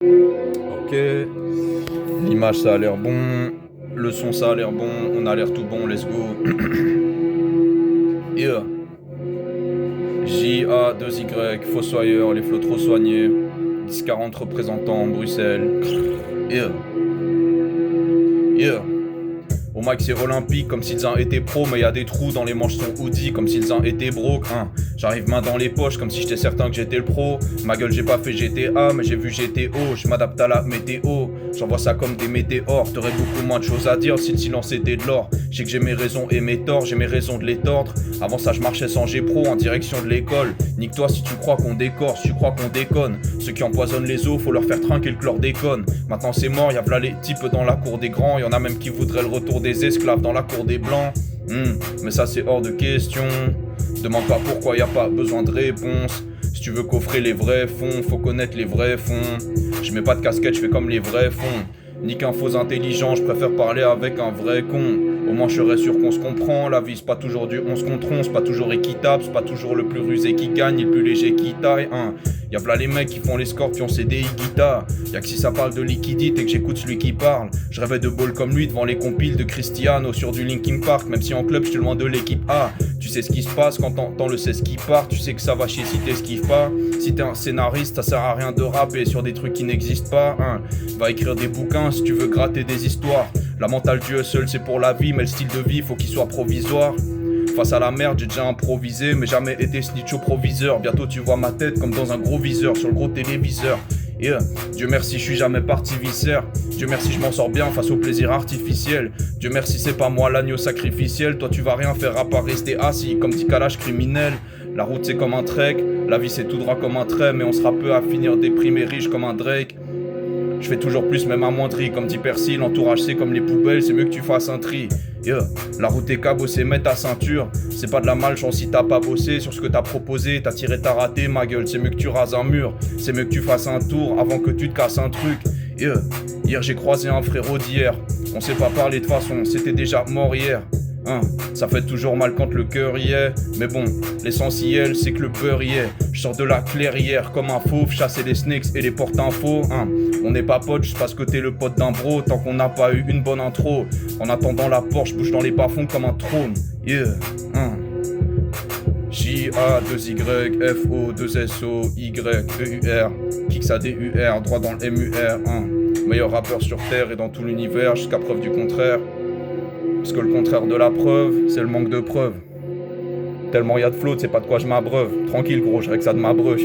Ok, l'image ça a l'air bon, le son ça a l'air bon, on a l'air tout bon, let's go. Yeah. J-A-2-Y, Fossoyeur, les flots trop soignés. 10-40 représentants, Bruxelles. Yeah. Yeah. Au mic c'est olympique comme s'ils en étaient pro, mais y a des trous dans les manches sont hoodie comme s'ils en étaient broke, hein. J'arrive main dans les poches comme si j'étais certain que j'étais le pro. Ma gueule j'ai pas fait GTA mais j'ai vu GTO. Je m'adapte à la météo, j'envoie ça comme des météores. T'aurais beaucoup moins de choses à dire si le silence était de l'or. Je sais que j'ai mes raisons et mes torts, j'ai mes raisons de les tordre. Avant ça je marchais sans G-Pro en direction de l'école. Nique-toi si tu crois qu'on décore, si tu crois qu'on déconne. Ceux qui empoisonnent les eaux, faut leur faire trinquer le chlordécone. Maintenant c'est mort, y'a v'là les types dans la cour des grands. Y'en a même qui voudraient le retour des esclaves dans la cour des blancs. Mais ça c'est hors de question. Demande pas pourquoi y a pas besoin de réponse. Si tu veux coffrer les vrais fonds, faut connaître les vrais fonds. Je mets pas de casquette, je fais comme les vrais fonds. Ni qu'un faux intelligent, je préfère parler avec un vrai con. Au moins je serais sûr qu'on se comprend. La vie c'est pas toujours du 11 contre 11, c'est pas toujours équitable, c'est pas toujours le plus rusé qui gagne et le plus léger qui taille, hein. Y'a v'là les mecs qui font les scorpions CDI guitare. Y'a que si ça parle de liquidité que j'écoute celui qui parle. Je rêvais de ball comme lui devant les compiles de Cristiano sur du Linkin Park. Même si en club j'étais loin de l'équipe A. Tu sais ce qui se passe quand t'entends le c'est ce qui part. Tu sais que ça va chier si t'esquives pas. Si t'es un scénariste ça sert à rien de rapper sur des trucs qui n'existent pas, hein. Va écrire des bouquins si tu veux gratter des histoires. La mentale du hustle c'est pour la vie, mais le style de vie faut qu'il soit provisoire. Face à la merde, j'ai déjà improvisé, mais jamais été snitch au proviseur. Bientôt tu vois ma tête comme dans un gros viseur sur le gros téléviseur. Et Dieu merci, je suis jamais parti viscère. Dieu merci, je m'en sors bien face au plaisir artificiel. Dieu merci, c'est pas moi l'agneau sacrificiel. Toi tu vas rien faire à part rester assis comme petit calage criminel. La route c'est comme un trek, la vie c'est tout droit comme un trait, mais on sera peu à finir déprimé riche comme un Drake. Je fais toujours plus même à moindrie comme dit Percy. L'entourage c'est comme les poubelles, c'est mieux que tu fasses un tri. La route est cabossée, mets ta ceinture. C'est pas de la malchance si t'as pas bossé sur ce que t'as proposé. T'as tiré, t'as raté, ma gueule. C'est mieux que tu rases un mur, c'est mieux que tu fasses un tour avant que tu te casses un truc. Hier j'ai croisé un frérot d'hier. On s'est pas parlé de façon, c'était déjà mort hier. Ça fait toujours mal quand le cœur y est. Mais bon, l'essentiel c'est que le beurre y est. Je sors de la clairière comme un fauve, chasser les snakes et les porte-infos, On n'est pas potes juste parce que t'es le pote d'un bro. Tant qu'on n'a pas eu une bonne intro. En attendant la Porsche bouge dans les bas-fonds comme un trône. J-A-2-Y, F-O-2-S-O-Y, E-U-R, Kicks A-D-U-R, droit dans le M-U-R, Meilleur rappeur sur terre et dans tout l'univers jusqu'à preuve du contraire. Parce que le contraire de la preuve, c'est le manque de preuves. Tellement y a de flotte, c'est pas de quoi je m'abreuve. Tranquille gros, je règle ça de ma breuve.